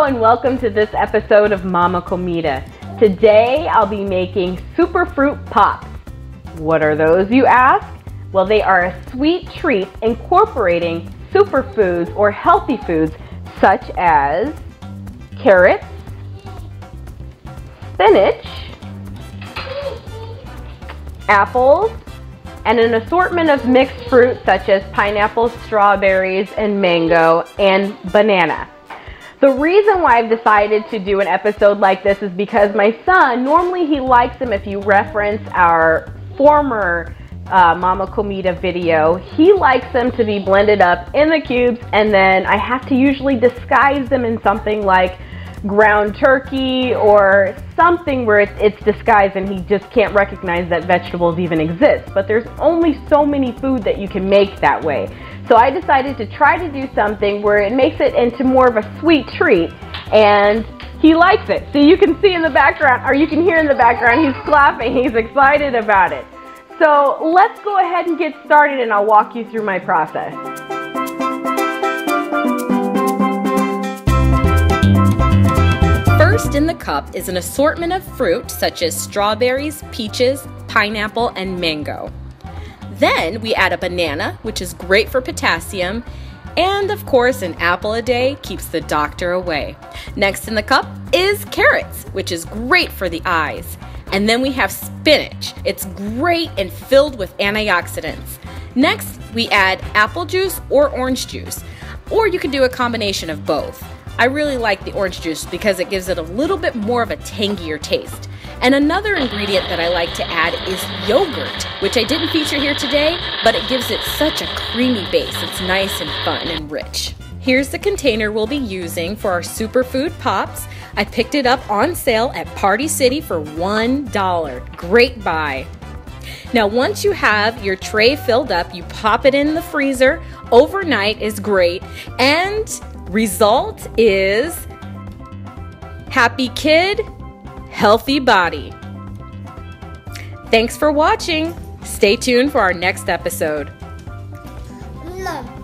and welcome to this episode of Mama Comida. Today I'll be making Superfruit Pops. What are those, you ask? Well, they are a sweet treat incorporating superfoods or healthy foods such as carrots, spinach, apples, and an assortment of mixed fruits such as pineapple, strawberries, and mango, and banana. The reason why I've decided to do an episode like this is because my son, normally he likes them. If you reference our former Mama Comida video, he likes them to be blended up in the cubes, and then I have to usually disguise them in something like ground turkey or something where it's disguised and he just can't recognize that vegetables even exist. But there's only so many food that you can make that way. So I decided to try to do something where it makes it into more of a sweet treat, and he likes it. So you can see in the background, or you can hear in the background, he's clapping, he's excited about it. So let's go ahead and get started and I'll walk you through my process. First in the cup is an assortment of fruit such as strawberries, peaches, pineapple, and mango. Then we add a banana, which is great for potassium, and of course an apple a day keeps the doctor away. Next in the cup is carrots, which is great for the eyes. And then we have spinach. It's great and filled with antioxidants. Next we add apple juice or orange juice, or you can do a combination of both. I really like the orange juice because it gives it a little bit more of a tangier taste. And another ingredient that I like to add is yogurt, which I didn't feature here today, but it gives it such a creamy base. It's nice and fun and rich. Here's the container we'll be using for our Superfood Pops. I picked it up on sale at Party City for $1. Great buy. Now once you have your tray filled up, you pop it in the freezer. Overnight is great, and result is happy kid, healthy body. Thanks for watching. Stay tuned for our next episode. Love.